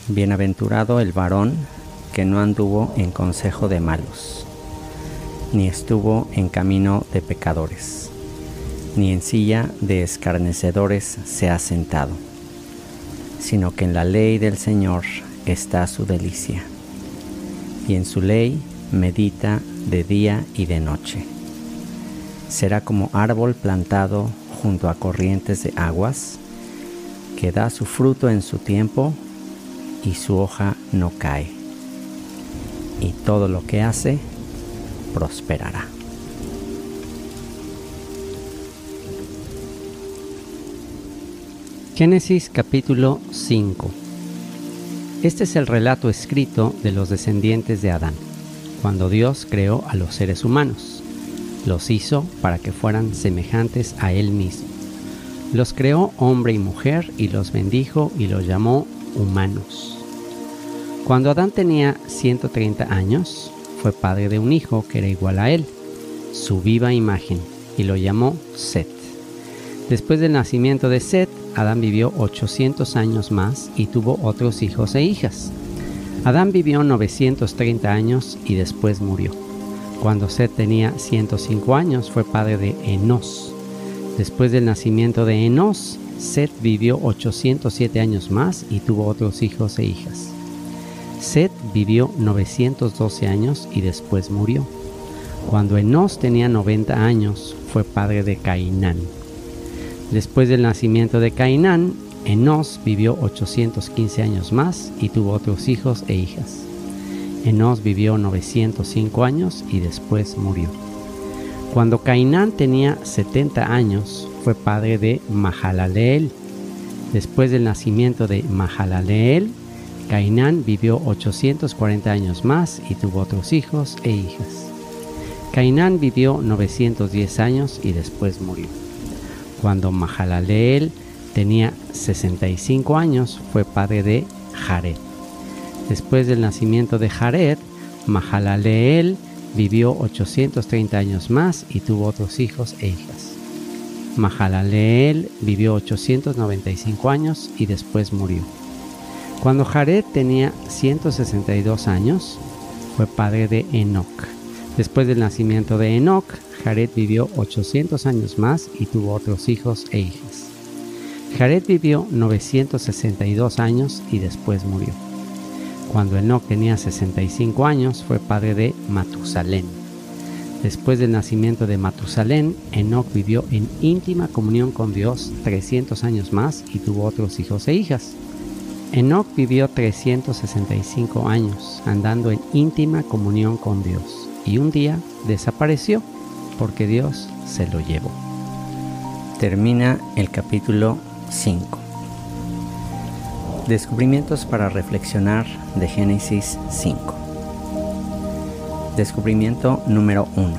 Bienaventurado el varón que no anduvo en consejo de malos, ni estuvo en camino de pecadores, ni en silla de escarnecedores se ha sentado, sino que en la ley del Señor está su delicia, y en su ley medita de día y de noche. Será como árbol plantado junto a corrientes de aguas, que da su fruto en su tiempo, y su hoja no cae, y todo lo que hace prosperará. Génesis capítulo 5. Este es el relato escrito de los descendientes de Adán, cuando Dios creó a los seres humanos. Los hizo para que fueran semejantes a Él mismo. Los creó hombre y mujer y los bendijo y los llamó humanos. Cuando Adán tenía 130 años, fue padre de un hijo que era igual a él, su viva imagen, y lo llamó Set. Después del nacimiento de Set, Adán vivió 800 años más y tuvo otros hijos e hijas. Adán vivió 930 años y después murió. Cuando Set tenía 105 años, fue padre de Enós. Después del nacimiento de Enós, Set vivió 807 años más y tuvo otros hijos e hijas. Set vivió 912 años y después murió. Cuando Enós tenía 90 años, fue padre de Cainán. Después del nacimiento de Cainán, Enós vivió 815 años más y tuvo otros hijos e hijas. Enós vivió 905 años y después murió. Cuando Cainán tenía 70 años, fue padre de Mahalaleel. Después del nacimiento de Mahalaleel, Cainán vivió 840 años más y tuvo otros hijos e hijas. Cainán vivió 910 años y después murió. Cuando Mahalaleel tenía 65 años, fue padre de Jared. Después del nacimiento de Jared, Mahalaleel vivió 830 años más y tuvo otros hijos e hijas. Mahalaleel vivió 895 años y después murió. Cuando Jared tenía 162 años, fue padre de Enoc. Después del nacimiento de Enoc, Jared vivió 800 años más y tuvo otros hijos e hijas. Jared vivió 962 años y después murió. Cuando Enoc tenía 65 años, fue padre de Matusalén. Después del nacimiento de Matusalén, Enoc vivió en íntima comunión con Dios 300 años más y tuvo otros hijos e hijas. Enoc vivió 365 años andando en íntima comunión con Dios y un día desapareció porque Dios se lo llevó. Termina el capítulo 5. Descubrimientos para reflexionar de Génesis 5. Descubrimiento número 1.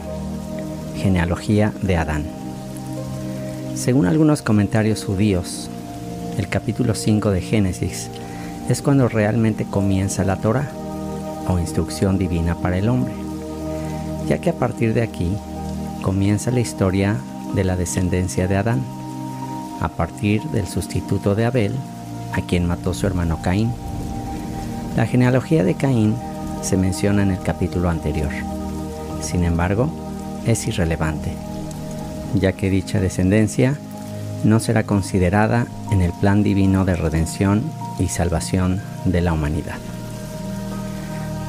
Genealogía de Adán. Según algunos comentarios judíos, el capítulo 5 de Génesis es cuando realmente comienza la Torá, o instrucción divina para el hombre, ya que a partir de aquí comienza la historia de la descendencia de Adán, a partir del sustituto de Abel, a quien mató su hermano Caín. La genealogía de Caín se menciona en el capítulo anterior. Sin embargo, es irrelevante, ya que dicha descendencia no será considerada en el plan divino de redención y salvación de la humanidad.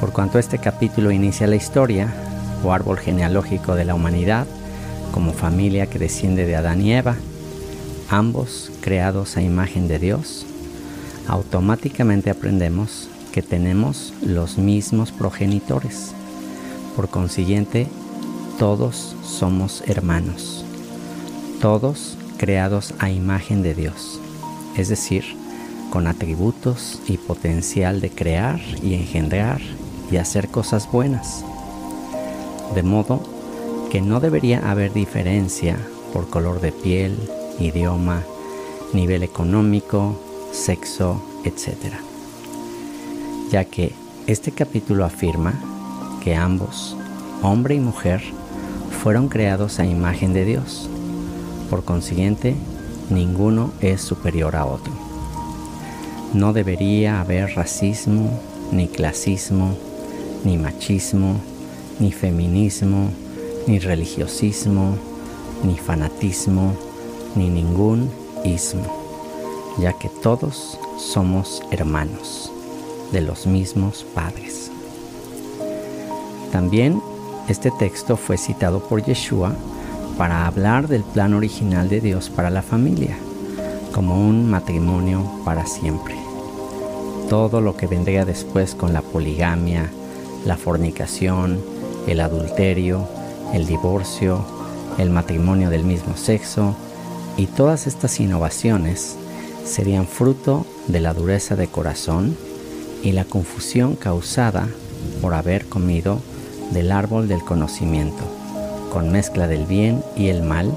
Por cuanto este capítulo inicia la historia, o árbol genealógico de la humanidad, como familia que desciende de Adán y Eva, ambos creados a imagen de Dios, automáticamente aprendemos que tenemos los mismos progenitores. Por consiguiente, todos somos hermanos, todos creados a imagen de Dios, es decir, con atributos y potencial de crear y engendrar y hacer cosas buenas. De modo que no debería haber diferencia por color de piel, idioma, nivel económico, sexo, etc. Ya que este capítulo afirma que ambos, hombre y mujer, fueron creados a imagen de Dios. Por consiguiente, ninguno es superior a otro. No debería haber racismo, ni clasismo, ni machismo, ni feminismo, ni religiosismo, ni fanatismo, ni ningún ismo, ya que todos somos hermanos de los mismos padres. También este texto fue citado por Yeshua para hablar del plan original de Dios para la familia, como un matrimonio para siempre. Todo lo que vendría después con la poligamia, la fornicación, el adulterio, el divorcio, el matrimonio del mismo sexo y todas estas innovaciones serían fruto de la dureza de corazón y la confusión causada por haber comido del árbol del conocimiento, con mezcla del bien y el mal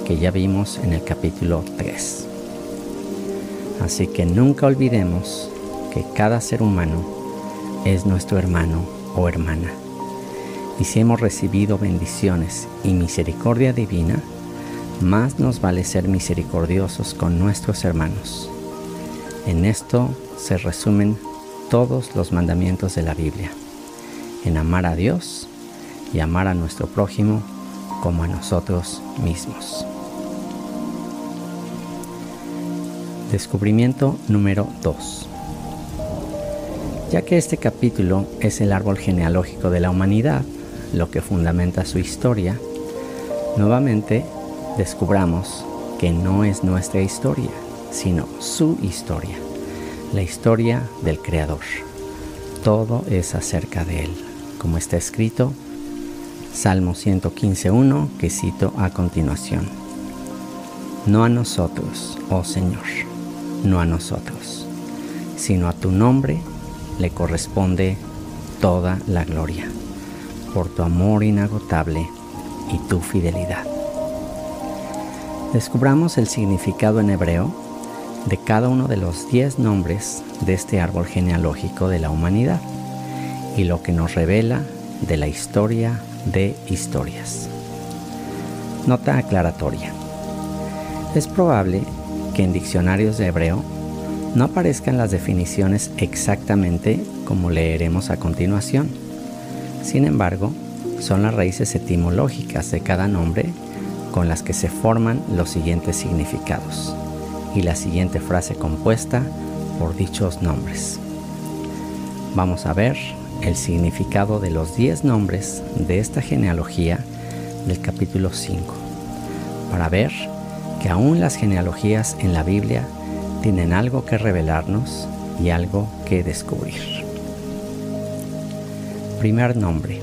que ya vimos en el capítulo 3. Así que nunca olvidemos que cada ser humano es nuestro hermano o hermana. Y si hemos recibido bendiciones y misericordia divina, más nos vale ser misericordiosos con nuestros hermanos. En esto se resumen todos los mandamientos de la Biblia, en amar a Dios y amar a nuestro prójimo como a nosotros mismos. Descubrimiento número 2. Ya que este capítulo es el árbol genealógico de la humanidad, lo que fundamenta su historia, nuevamente descubramos que no es nuestra historia, sino su historia, la historia del Creador. Todo es acerca de Él, como está escrito, Salmo 115:1, que cito a continuación. No a nosotros, oh Señor, no a nosotros, sino a tu nombre le corresponde toda la gloria, por tu amor inagotable y tu fidelidad. Descubramos el significado en hebreo de cada uno de los 10 nombres de este árbol genealógico de la humanidad y lo que nos revela de la historia de historias. Nota aclaratoria. Es probable que en diccionarios de hebreo no aparezcan las definiciones exactamente como leeremos a continuación. Sin embargo, son las raíces etimológicas de cada nombre con las que se forman los siguientes significados y la siguiente frase compuesta por dichos nombres. Vamos a ver el significado de los 10 nombres de esta genealogía del capítulo 5, para ver que aún las genealogías en la Biblia tienen algo que revelarnos y algo que descubrir. Primer nombre,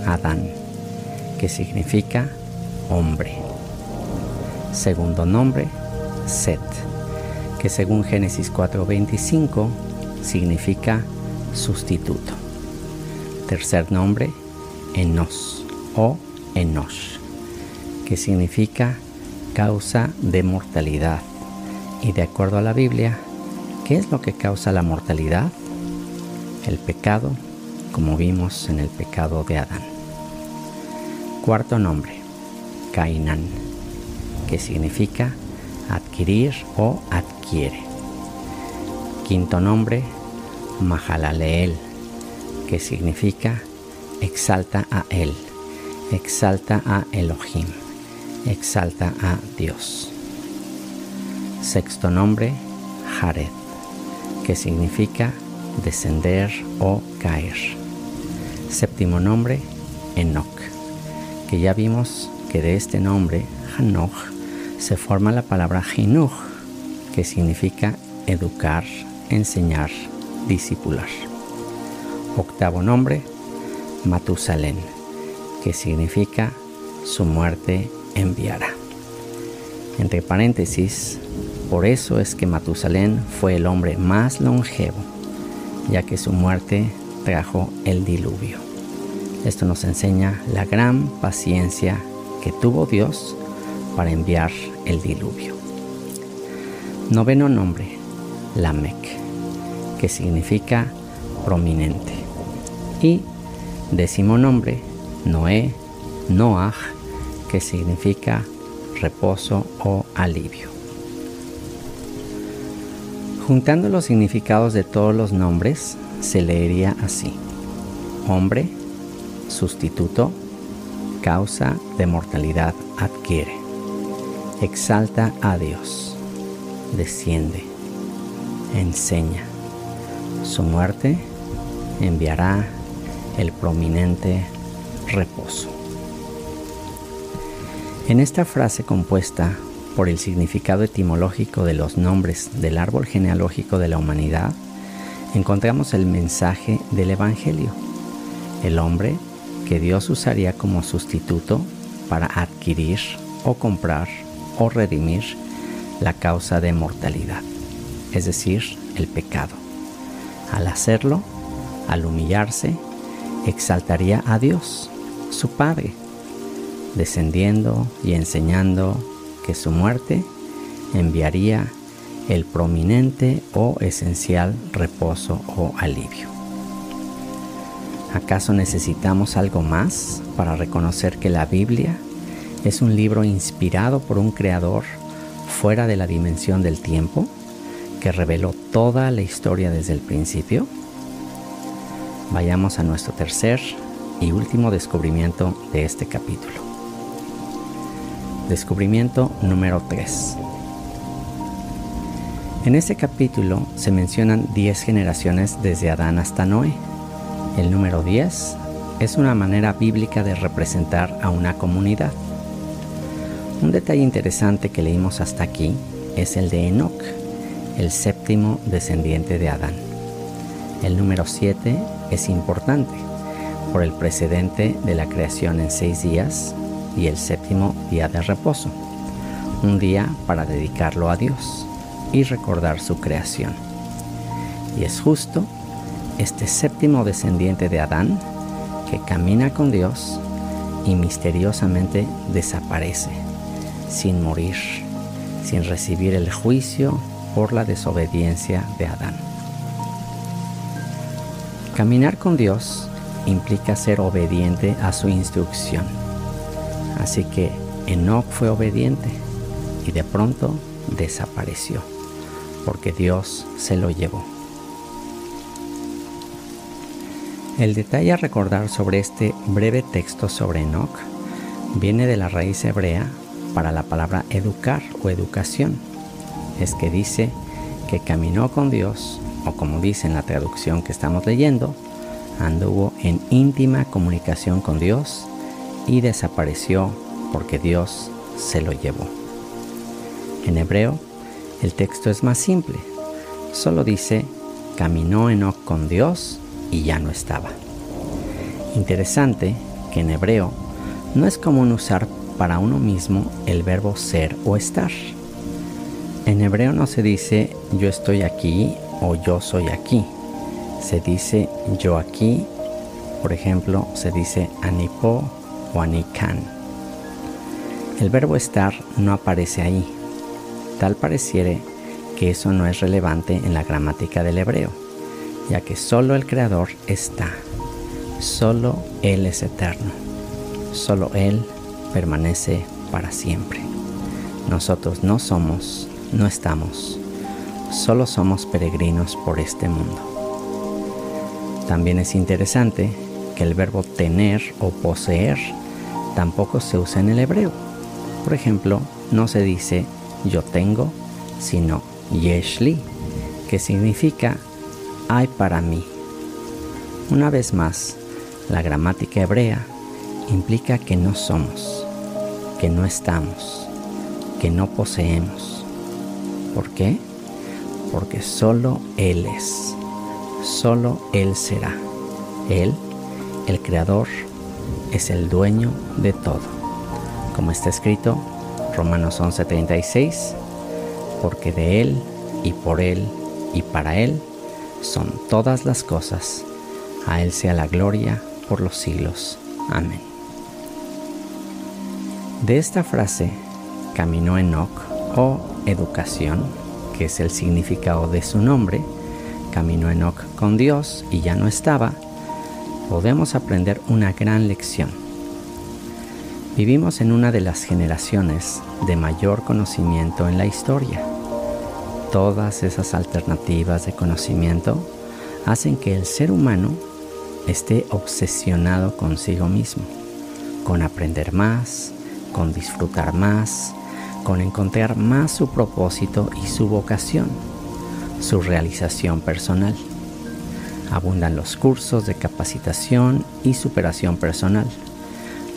Adán, que significa hombre. Segundo nombre, Set, que según Génesis 4:25 significa sustituto. Tercer nombre, Enos o Enosh, que significa causa de mortalidad. Y de acuerdo a la Biblia, ¿qué es lo que causa la mortalidad? El pecado, como vimos en el pecado de Adán. Cuarto nombre, Cainán, que significa adquirir o adquiere. Quinto nombre, Mahalaleel, que significa exalta a él, exalta a Elohim, exalta a Dios. Sexto nombre, Jared, que significa descender o caer. Séptimo nombre, Enoch, que ya vimos que de este nombre, Hanoch, se forma la palabra Jinuj, que significa educar, enseñar, discipular. Octavo nombre, Matusalén, que significa su muerte enviará. Entre paréntesis, por eso es que Matusalén fue el hombre más longevo, ya que su muerte trajo el diluvio. Esto nos enseña la gran paciencia que tuvo Dios para enviar el diluvio. Noveno nombre, Lamec, que significa prominente. Y décimo nombre, Noé, Noaj, que significa reposo o alivio. Juntando los significados de todos los nombres, se leería así: hombre, sustituto, causa de mortalidad adquiere, exalta a Dios, desciende, enseña, su muerte enviará el prominente reposo. En esta frase compuesta por el significado etimológico de los nombres del árbol genealógico de la humanidad, encontramos el mensaje del Evangelio, el hombre que Dios usaría como sustituto para adquirir o comprar o redimir la causa de mortalidad, es decir, el pecado. Al hacerlo, al humillarse, exaltaría a Dios, su Padre, descendiendo y enseñando que su muerte enviaría el prominente o esencial reposo o alivio. ¿Acaso necesitamos algo más para reconocer que la Biblia es un libro inspirado por un creador fuera de la dimensión del tiempo, que reveló toda la historia desde el principio? Vayamos a nuestro tercer y último descubrimiento de este capítulo. Descubrimiento número 3. En este capítulo se mencionan 10 generaciones desde Adán hasta Noé. El número 10 es una manera bíblica de representar a una comunidad. Un detalle interesante que leímos hasta aquí es el de Enoc, el séptimo descendiente de Adán. El número 7 es importante por el precedente de la creación en 6 días y el séptimo día de reposo, un día para dedicarlo a Dios y recordar su creación. Y es justo este séptimo descendiente de Adán que camina con Dios y misteriosamente desaparece, sin morir, sin recibir el juicio por la desobediencia de Adán. Caminar con Dios implica ser obediente a su instrucción. Así que Enoc fue obediente y de pronto desapareció, porque Dios se lo llevó. El detalle a recordar sobre este breve texto sobre Enoc viene de la raíz hebrea para la palabra educar o educación. Es que dice que caminó con Dios, o como dice en la traducción que estamos leyendo, anduvo en íntima comunicación con Dios y desapareció porque Dios se lo llevó. En hebreo, el texto es más simple. Solo dice, caminó Enoc con Dios y ya no estaba. Interesante que en hebreo no es común usar para uno mismo el verbo ser o estar. En hebreo no se dice yo estoy aquí o yo soy aquí. Se dice yo aquí. Por ejemplo, se dice anipo o anikan. El verbo estar no aparece ahí. Tal pareciere que eso no es relevante en la gramática del hebreo, ya que solo el Creador está. Solo Él es eterno. Solo Él permanece para siempre. Nosotros no somos, no estamos. Solo somos peregrinos por este mundo. También es interesante que el verbo tener o poseer tampoco se usa en el hebreo. Por ejemplo, no se dice yo tengo, sino yeshli, que significa hay para mí. Una vez más, la gramática hebrea implica que no somos, que no estamos, que no poseemos. ¿Por qué? Porque solo Él es, solo Él será. Él, el Creador, es el dueño de todo. Como está escrito, Romanos 11:36, porque de Él, y por Él, y para Él, son todas las cosas. A Él sea la gloria por los siglos. Amén. De esta frase, caminó Enoc, o educación, que es el significado de su nombre, caminó Enoc con Dios y ya no estaba, podemos aprender una gran lección. Vivimos en una de las generaciones de mayor conocimiento en la historia. Todas esas alternativas de conocimiento hacen que el ser humano esté obsesionado consigo mismo, con aprender más, con disfrutar más, con encontrar más su propósito y su vocación, su realización personal. Abundan los cursos de capacitación y superación personal,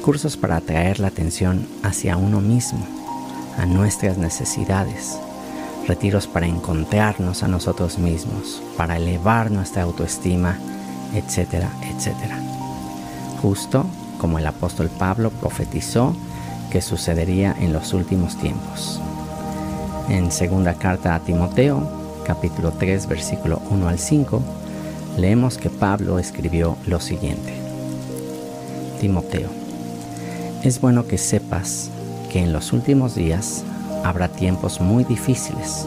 cursos para atraer la atención hacia uno mismo, a nuestras necesidades, retiros para encontrarnos a nosotros mismos, para elevar nuestra autoestima, etcétera, etcétera. Justo como el apóstol Pablo profetizó que sucedería en los últimos tiempos. En segunda carta a Timoteo, capítulo 3, versículo 1 al 5, leemos que Pablo escribió lo siguiente: Timoteo, es bueno que sepas que en los últimos días habrá tiempos muy difíciles,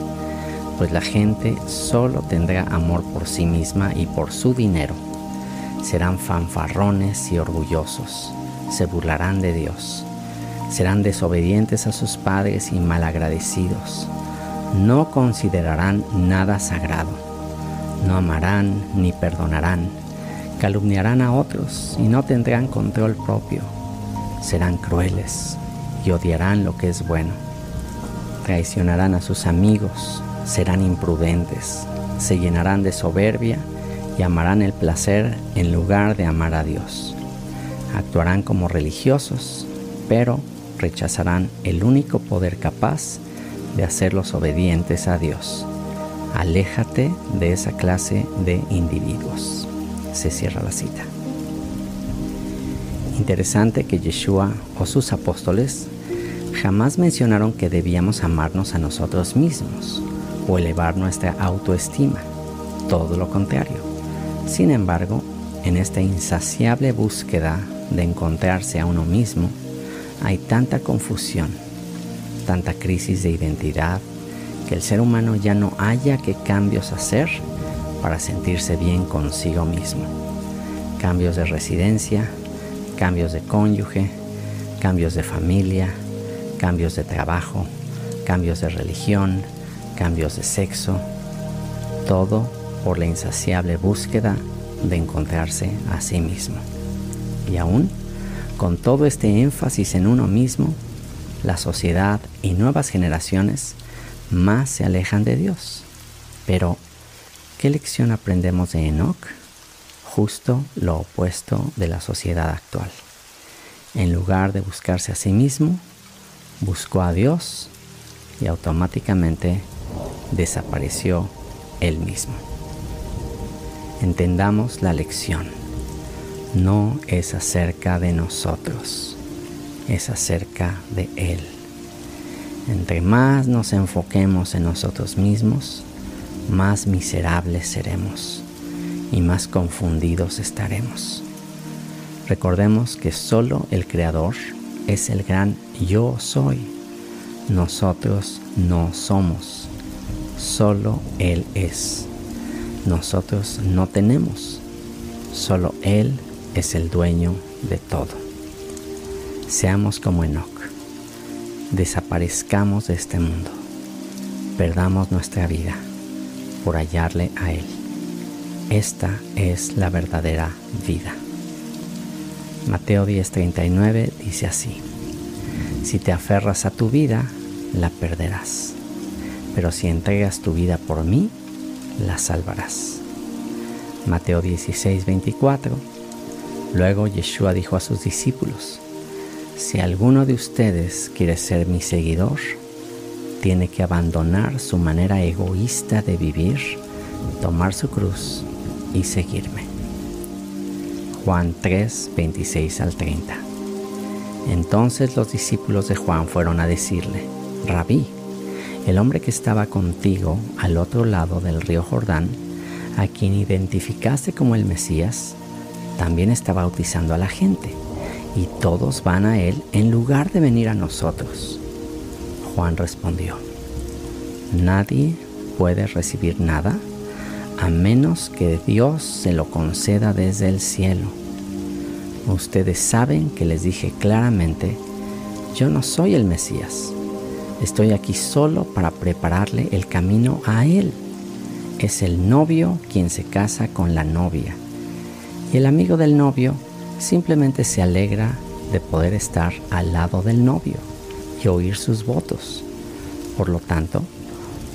pues la gente solo tendrá amor por sí misma y por su dinero. Serán fanfarrones y orgullosos, se burlarán de Dios, serán desobedientes a sus padres y malagradecidos. No considerarán nada sagrado, no amarán ni perdonarán, calumniarán a otros y no tendrán control propio. Serán crueles y odiarán lo que es bueno. Traicionarán a sus amigos, serán imprudentes, se llenarán de soberbia y amarán el placer en lugar de amar a Dios. Actuarán como religiosos, pero rechazarán el único poder capaz de hacerlos obedientes a Dios. Aléjate de esa clase de individuos. Se cierra la cita. Interesante que Yeshua o sus apóstoles jamás mencionaron que debíamos amarnos a nosotros mismos o elevar nuestra autoestima. Todo lo contrario. Sin embargo, en esta insaciable búsqueda de encontrarse a uno mismo, hay tanta confusión, tanta crisis de identidad, que el ser humano ya no halla qué cambios hacer para sentirse bien consigo mismo. Cambios de residencia, cambios de cónyuge, cambios de familia, cambios de trabajo, cambios de religión, cambios de sexo, todo por la insaciable búsqueda de encontrarse a sí mismo. Y aún, con todo este énfasis en uno mismo, la sociedad y nuevas generaciones más se alejan de Dios. Pero, ¿qué lección aprendemos de Enoc? Justo lo opuesto de la sociedad actual. En lugar de buscarse a sí mismo, buscó a Dios y automáticamente desapareció él mismo. Entendamos la lección. No es acerca de nosotros, es acerca de Él. Entre más nos enfoquemos en nosotros mismos, más miserables seremos y más confundidos estaremos. Recordemos que solo el Creador es el gran Yo Soy. Nosotros no somos, solo Él es. Nosotros no tenemos, solo Él es el dueño de todo. Seamos como Enoc, desaparezcamos de este mundo, perdamos nuestra vida por hallarle a Él. Esta es la verdadera vida. Mateo 10:39 dice así: si te aferras a tu vida, la perderás, pero si entregas tu vida por mí, la salvarás. Mateo 16:24. Luego Yeshua dijo a sus discípulos: si alguno de ustedes quiere ser mi seguidor, tiene que abandonar su manera egoísta de vivir, tomar su cruz y seguirme. Juan 3:26 al 30. Entonces los discípulos de Juan fueron a decirle: Rabí, el hombre que estaba contigo al otro lado del río Jordán, a quien identificaste como el Mesías, también está bautizando a la gente, y todos van a él en lugar de venir a nosotros. Juan respondió: nadie puede recibir nada a menos que Dios se lo conceda desde el cielo. Ustedes saben que les dije claramente: yo no soy el Mesías, Estoy aquí solo para prepararle el camino a él. Es el novio quien se casa con la novia. Y el amigo del novio simplemente se alegra de poder estar al lado del novio y oír sus votos. Por lo tanto,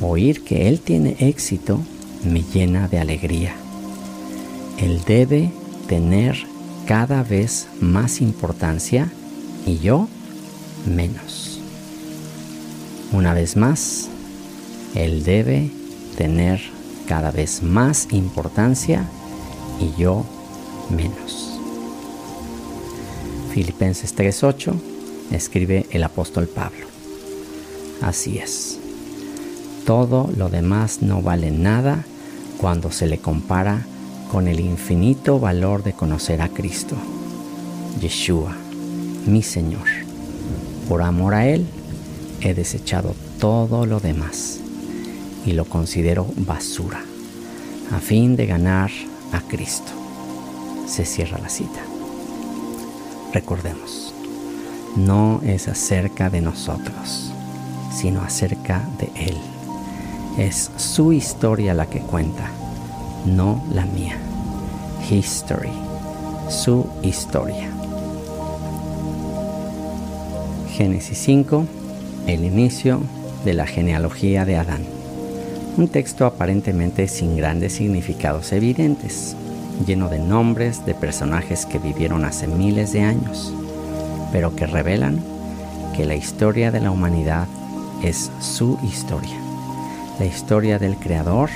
oír que él tiene éxito me llena de alegría. Él debe tener cada vez más importancia y yo menos. Una vez más, él debe tener cada vez más importancia y yo menos. Filipenses 3:8 escribe el apóstol Pablo. Así es. Todo lo demás no vale nada cuando se le compara con el infinito valor de conocer a Cristo, Yeshua, mi Señor. Por amor a Él, he desechado todo lo demás y lo considero basura, a fin de ganar a Cristo. Se cierra la cita. Recordemos, no es acerca de nosotros, sino acerca de Él. Es su historia la que cuenta, no la mía. History, su historia. Génesis 5, el inicio de la genealogía de Adán. Un texto aparentemente sin grandes significados evidentes, lleno de nombres de personajes que vivieron hace miles de años, pero que revelan que la historia de la humanidad es su historia. La historia del Creador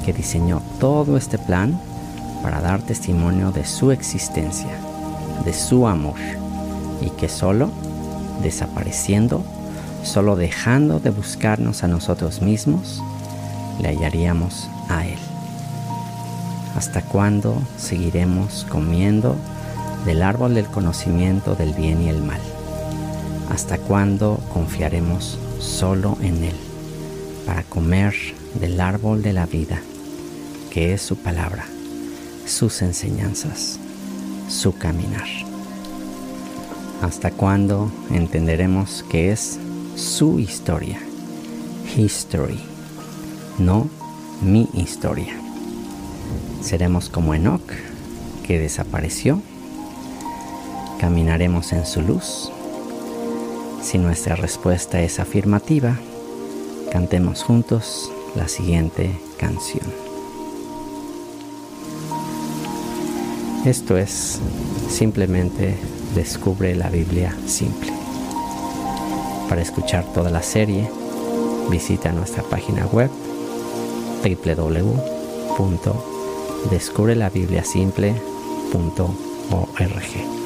que diseñó todo este plan para dar testimonio de su existencia, de su amor, y que solo desapareciendo, solo dejando de buscarnos a nosotros mismos, le hallaríamos a Él. ¿Hasta cuándo seguiremos comiendo del árbol del conocimiento del bien y el mal? ¿Hasta cuándo confiaremos solo en Él para comer del árbol de la vida, que es su palabra, sus enseñanzas, su caminar? ¿Hasta cuándo entenderemos que es su historia, history, no mi historia? ¿Seremos como Enoc, que desapareció? ¿Caminaremos en su luz? Si nuestra respuesta es afirmativa, cantemos juntos la siguiente canción. Esto es simplemente Descubre la Biblia Simple. Para escuchar toda la serie, visita nuestra página web www.descubrelabibliasimple.org.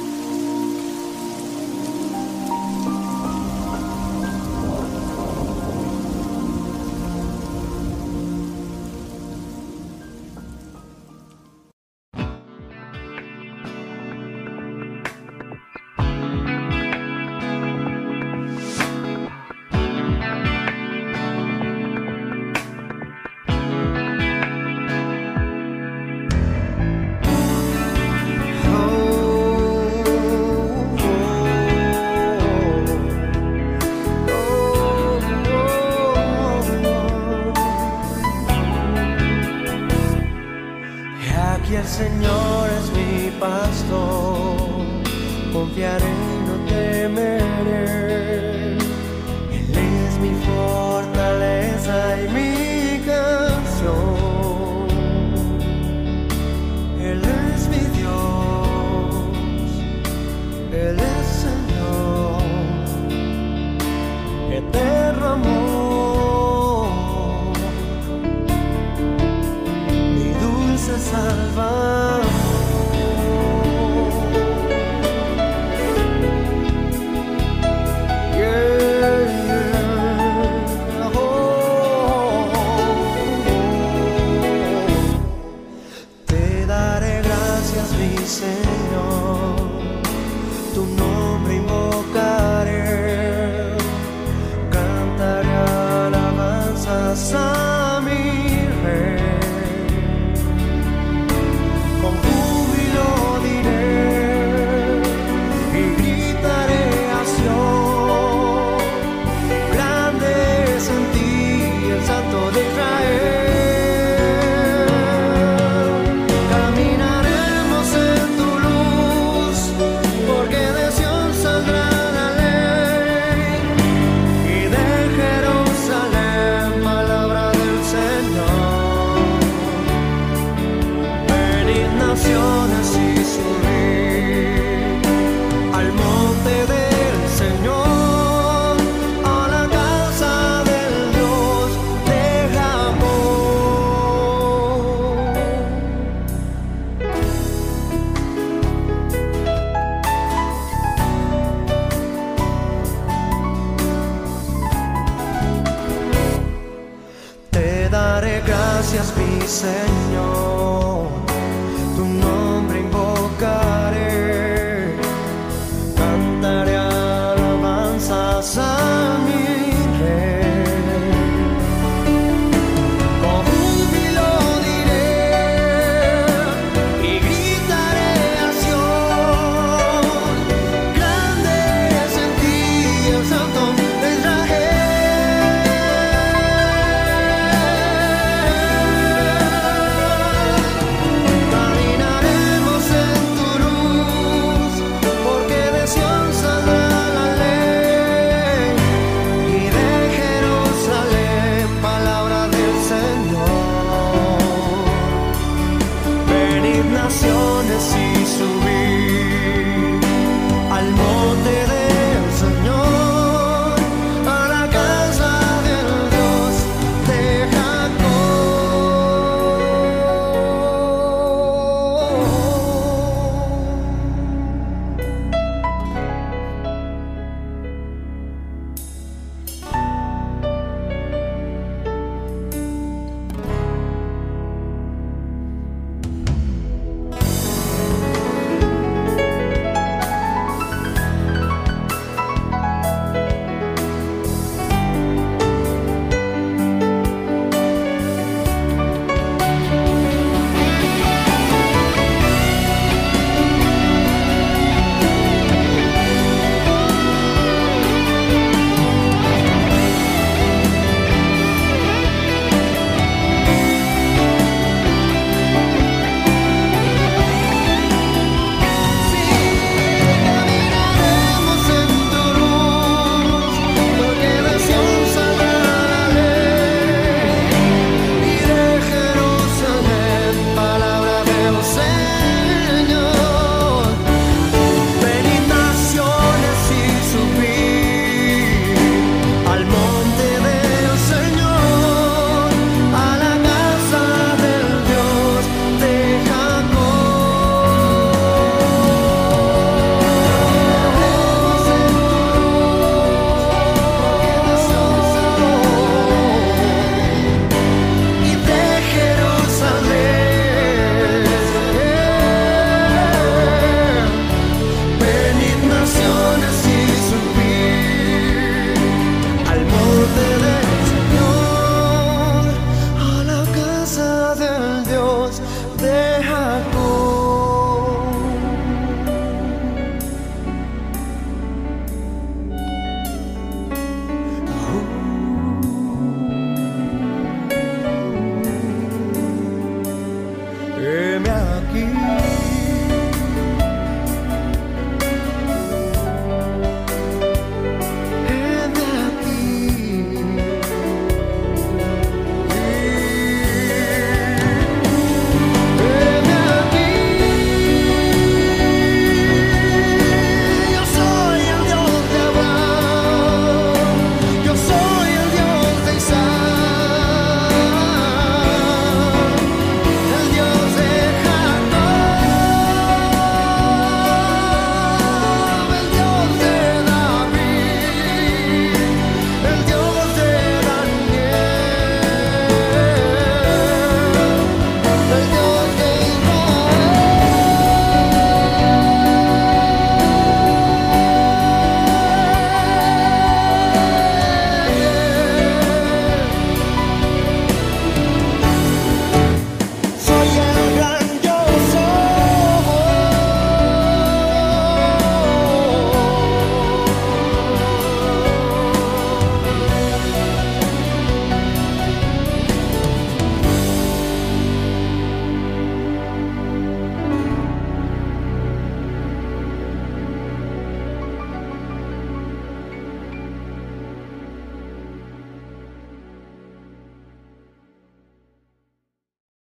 El Señor es mi pastor, confiaré y no temeré. Él es mi fortaleza y mi canción. Él es mi Dios, Él es Señor, eterno amor, mi dulce Salvador. Te daré gracias, mi Señor, tu nombre invocaré, cantaré alabanzas a mi Rey. Con júbilo diré y gritaré a Sion, grande de Israel. Caminaremos en tu luz, porque de Sión saldrá la ley, y de Jerusalén palabra del Señor. Venid naciones y subid al monte del Señor, a la casa del Dios de Jacob. Te daré gracias, mi Señor,